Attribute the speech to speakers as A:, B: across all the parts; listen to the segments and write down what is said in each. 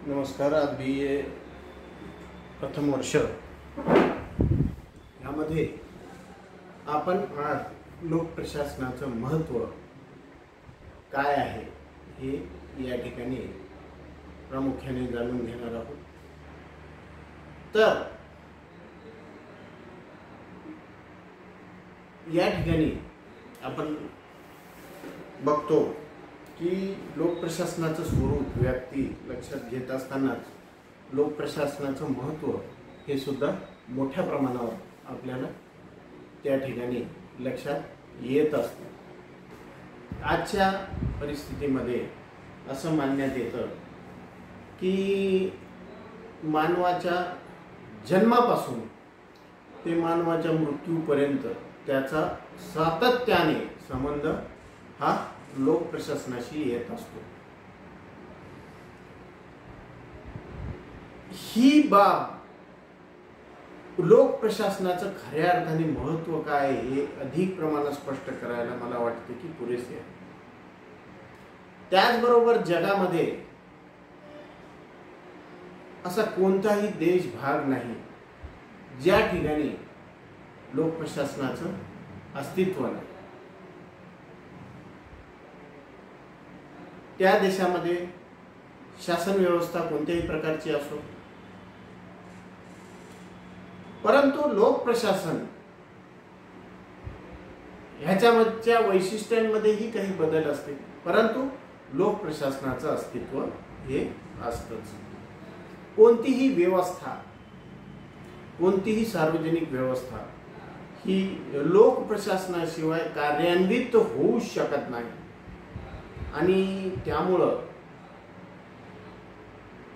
A: नमस्कार. आज BA प्रथम वर्ष यामध्ये आपण आज लोकप्रशासनाचं महत्त्व काय आहे हे या ठिकाणी प्रामुख्याने जाणून घेणार आहोत. तर या ठिकाणी आपण बघतो की लोकप्रशासनाचं स्वरूप व्याप्ती लक्षात घेत असतानाच लोकप्रशासनाचं महत्त्व हे सुद्धा मोठ्या प्रमाणावर आपल्याला त्या ठिकाणी लक्षात येत असतं. आजच्या परिस्थितीमध्ये असं मानण्यात येतं की मानवाच्या जन्मापासून ते मानवाच्या मृत्यूपर्यंत त्याचा सातत्याने संबंध हा लोकप्रशासनाशी येत असतो. ही बाब लोकप्रशासनाचं खऱ्या अर्थाने महत्त्व काय हे अधिक प्रमाणात स्पष्ट करायला मला वाटते की पुरेसे आहे. त्याचबरोबर जगामध्ये असा कोणताही देश भाग नाही ज्या ठिकाणी लोकप्रशासनाचं अस्तित्व नाही. त्या देशामध्ये शासन व्यवस्था कोणत्याही प्रकारची असो, परंतु लोकप्रशासन ह्याच्यामधच्या वैशिष्ट्यांमध्येही काही बदल असते, परंतु लोकप्रशासनाचं अस्तित्व हे असतंच. कोणतीही व्यवस्था, कोणतीही सार्वजनिक व्यवस्था ही लोकप्रशासनाशिवाय कार्यान्वित होऊ शकत नाही आणि त्यामुळं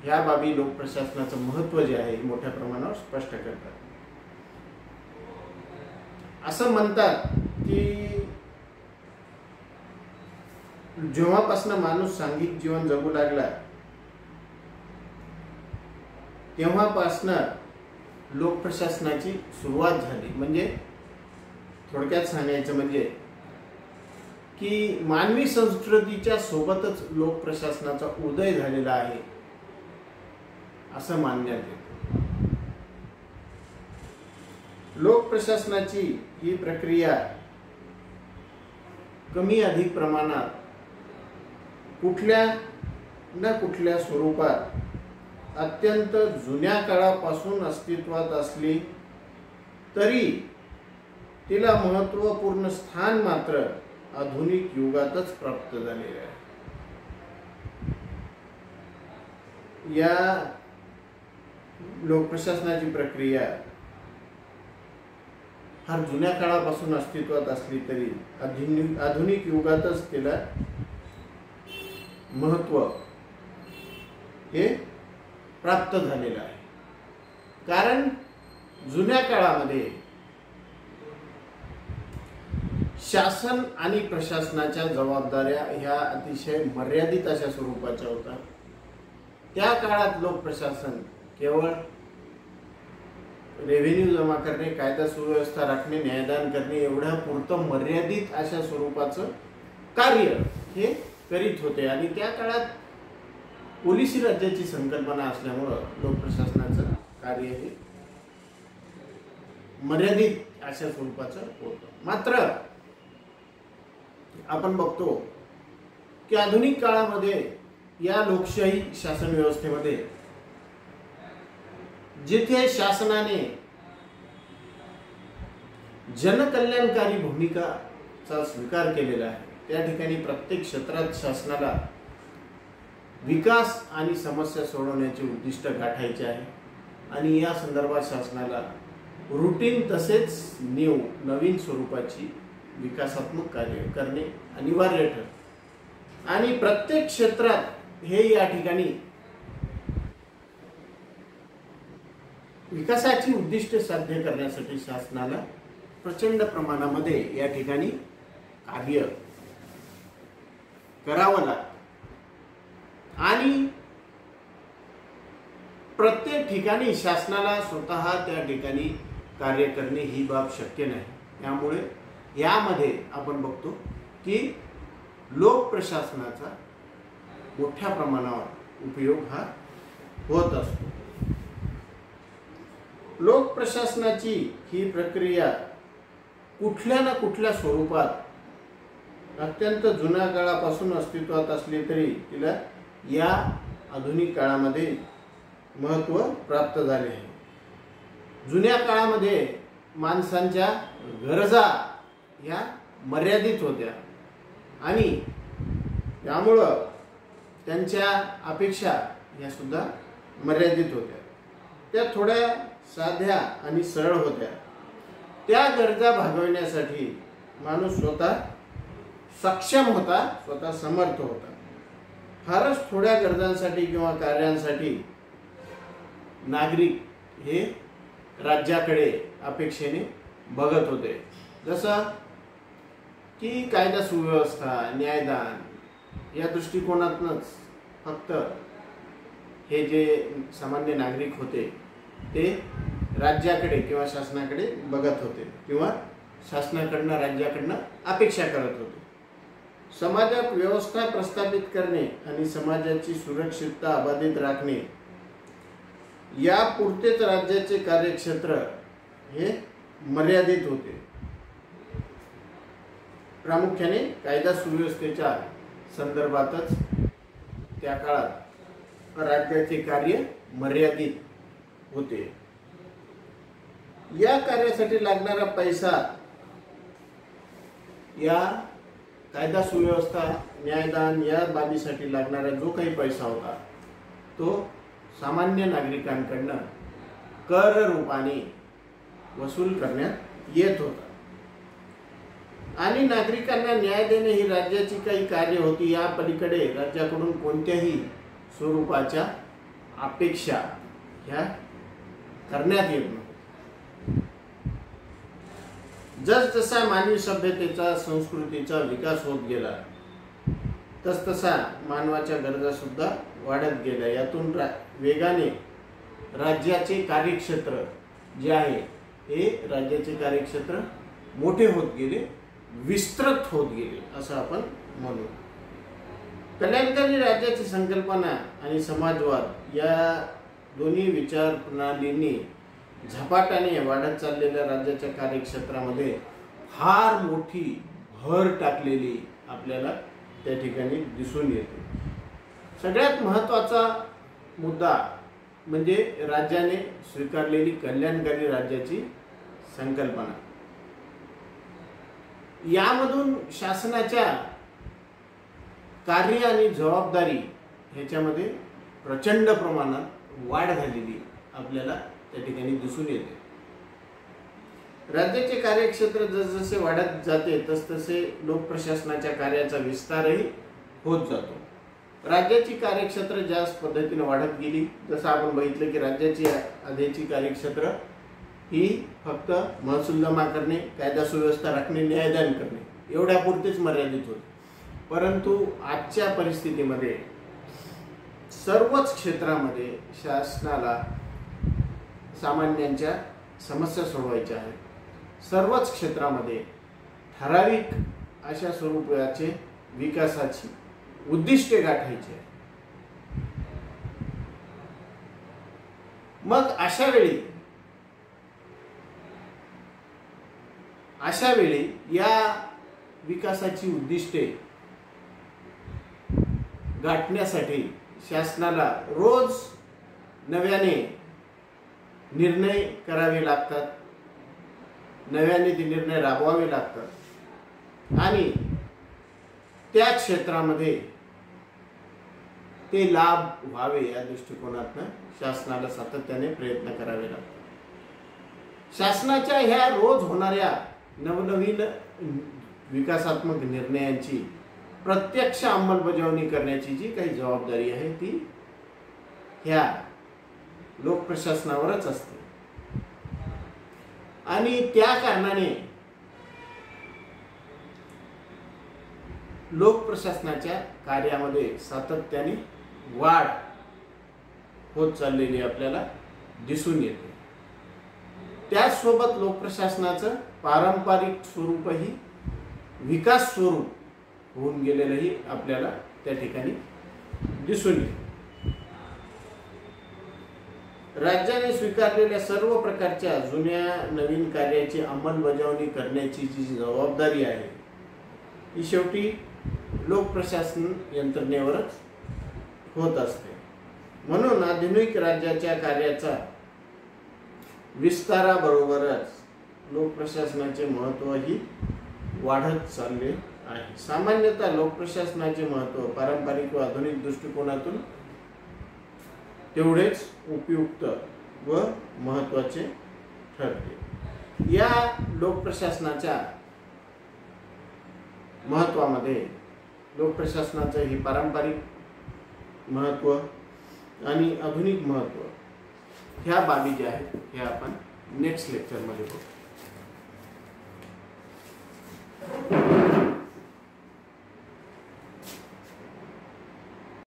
A: ह्या बाबी लोकप्रशासनाचं महत्त्व जे आहे मोठ्या प्रमाणावर स्पष्ट करतात. असं म्हणतात की जेव्हापासून माणूस सांघिक जीवन जगू लागला तेव्हापासून लोकप्रशासनाची सुरुवात झाली. म्हणजे थोडक्यात सांगायचं म्हणजे की मानवी संस्कृतीच्या सोबतच लोकप्रशासनाचा उदय झालेला आहे असं मानण्यात येतं. लोकप्रशासनाची ही प्रक्रिया कमी अधिक प्रमाणात कुठल्या ना कुठल्या स्वरूपात अत्यंत जुन्या काळापासून अस्तित्वात असली तरी तिला महत्त्वपूर्ण स्थान मात्र आधुनिक युगातच प्राप्त झालेले आहे. या लोकप्रशासनाची प्रक्रिया फार जुन्या काळापासून अस्तित्वात असली तरी आधुनिक युगातच तिला महत्त्व हे प्राप्त झालेलं आहे. कारण जुन्या काळामध्ये शासन आणि प्रशासनाच्या जबाबदाऱ्या ह्या अतिशय मर्यादित अशा स्वरूपाच्या होत्या. त्या काळात लोकप्रशासन केवळ रेव्हेन्यू जमा करणे, कायदा सुव्यवस्था राखणे, न्यायदान करणे एवढ्या पुरतं मर्यादित अशा स्वरूपाचं कार्य हे करीत होते आणि त्या काळात पोलिसी राज्याची संकल्पना असल्यामुळं लोकप्रशासनाचं कार्य हे मर्यादित अशा स्वरूपाचं होतं. मात्र आपण बघतो की आधुनिक काळामध्ये या लोकशाही शासन व्यवस्थेमध्ये जिथे शासनाने जनकल्याणकारी भूमिकाचा स्वीकार केलेला आहे त्या ठिकाणी प्रत्येक क्षेत्रात शासनाला विकास आणि समस्या सोडवण्याचे उद्दिष्ट गाठायचे आहे आणि या संदर्भात शासनाला रूटीन तसेच नवीन स्वरूपाची विकासात्मक कार्य करणे अनिवार्य ठरते आणि प्रत्येक क्षेत्रात हे या ठिकाणी विकासाची उद्दिष्टे साध्य करण्यासाठी शासनाला प्रचंड प्रमाणामध्ये या ठिकाणी कार्य करावं लागतं आणि प्रत्येक ठिकाणी शासनाला स्वतः त्या ठिकाणी कार्य करणे ही बाब शक्य नाही. त्यामुळे यामध्ये आपण बघतो की लोक प्रशासनाचा मोठ्या प्रमाणावर उपयोग हा होत असतो. लोक प्रशासनाची ही प्रक्रिया कुठल्या ना कुठल्या स्वरूपात अत्यंत जुन्या काळापासून अस्तित्वात असली तरी तिला या आधुनिक काळामध्ये महत्त्व प्राप्त झाले आहे. जुन्या काळामध्ये माणसांच्या गरजा या मर्यादित होत्या आणि त्यामुळं त्यांच्या अपेक्षा या सुद्धा मर्यादित होत्या. त्या थोड्या साध्या आणि सरळ होत्या. त्या गरजा भागवण्यासाठी माणूस स्वतः सक्षम होता, स्वतः समर्थ होता. फारच थोड्या गरजांसाठी किंवा कार्यांसाठी नागरिक हे राज्याकडे अपेक्षेने बघत होते. जसं की कायदा सुव्यवस्था, न्यायदान या दृष्टिकोनातूनच फक्त हे जे सामान्य नागरिक होते ते राज्याकडे किंवा शासनाकडे बघत होते किंवा शासनाकडनं राज्याकडनं अपेक्षा करत होते. समाजात व्यवस्था प्रस्थापित करणे आणि समाजाची सुरक्षितता अबाधित राखणे यापुरतेच राज्याचे कार्यक्षेत्र हे मर्यादित होते. प्रामुख्याने कायदा सुव्यवस्थेच्या संदर्भातच त्या काळात राज्याचे कार्य मर्यादित होते. या कार्यासाठी लागणारा पैसा या कायदा सुव्यवस्था, न्यायदान या बाबीसाठी लागणारा जो काही पैसा होता तो सामान्य नागरिकांकडनं कर रूपाने वसूल करण्यात येत होता. आणि नागरिकांना न्याय देणे ही राज्याची काही कार्य होती. या पलीकडे राज्याकडून कोणत्याही स्वरूपाच्या अपेक्षा ह्या करण्यात येत नव्हत्या. जसजसा मानवी सभ्यतेचा, संस्कृतीचा विकास होत गेला तसतसा मानवाच्या गरजा सुद्धा वाढत गेल्या. यातून वेगाने राज्याचे कार्यक्षेत्र जे आहे हे राज्याचे कार्यक्षेत्र मोठे होत गेले, विस्तृत होत गेले असं आपण म्हणू. कल्याणकारी राज्याची संकल्पना आणि समाजवाद या दोन्ही विचार प्रणालींनी झपाट्याने वाढत चाललेल्या राज्याच्या कार्यक्षेत्रामध्ये फार मोठी भर टाकलेली आपल्याला त्या ठिकाणी दिसून येते. सगळ्यात महत्त्वाचा मुद्दा म्हणजे राज्याने स्वीकारलेली कल्याणकारी राज्याची संकल्पना. यामधून शासनाच्या कार्य आणि जबाबदारी ह्याच्यामध्ये प्रचंड प्रमाणात वाढ झालेली आपल्याला त्या ठिकाणी दिसून येते. राज्याचे कार्यक्षेत्र जसजसे वाढत जाते तसतसे लोकप्रशासनाच्या कार्याचा विस्तारही होत जातो. राज्याची कार्यक्षेत्र ज्या पद्धतीने वाढत गेली, जसं आपण बघितलं की राज्याची आधीची कार्यक्षेत्र ही फक्त महसूल जमा करणे, कायदा सुव्यवस्था राखणे, न्यायदान करणे एवढ्यापुरतेच मर्यादित होते. परंतु आजच्या परिस्थितीमध्ये सर्वच क्षेत्रामध्ये शासनाला सामान्यांच्या समस्या सोडवायच्या आहेत. सर्वच क्षेत्रामध्ये ठराविक अशा स्वरूपाचे विकासाची उद्दिष्टे गाठायची आहे. मग अशा वेळी या विकासाची उद्दिष्टे गाठण्यासाठी शासनाला रोज नव्याने निर्णय करावे लागतात, नव्याने ते निर्णय राबवावे लागतात आणि त्या क्षेत्रामध्ये ते लाभ व्हावे या दृष्टिकोनातून शासनाला सातत्याने प्रयत्न करावे लागतात. शासनाच्या ह्या रोज होणाऱ्या नवनवीन विकासात्मक निर्णयांची प्रत्यक्ष अंमलबजावणी करण्याची जी काही जबाबदारी आहे ती ह्या लोकप्रशासनावरच असते. आणि त्या कारणाने लोकप्रशासनाच्या कार्यामध्ये सातत्याने वाढ होत चाललेली आपल्याला दिसून येते. त्याचसोबत लोकप्रशासनाचं पारंपरिक स्वरूपही विकास स्वरूप होऊन गेलेलंही आपल्याला त्या ठिकाणी दिसून येईल. राज्याने स्वीकारलेल्या सर्व प्रकारच्या जुन्या नवीन कार्याची अंमलबजावणी करण्याची जी जबाबदारी आहे ही शेवटी लोकप्रशासन यंत्रणेवरच होत असते. म्हणून आधुनिक राज्याच्या कार्याचा विस्ताराबरोबरच लोकप्रशासनाचे महत्त्वही वाढत चालले आहे. सामान्यतः लोकप्रशासनाचे महत्त्व पारंपरिक व आधुनिक दृष्टिकोनातून तेवढेच उपयुक्त व महत्त्वाचे ठरते. या लोकप्रशासनाच्या महत्त्वामध्ये लोकप्रशासनाचं हे पारंपरिक महत्त्व आणि आधुनिक महत्त्व ह्या बाबी ज्या आहेत हे आपण नेक्स्ट लेक्चरमध्ये बघू.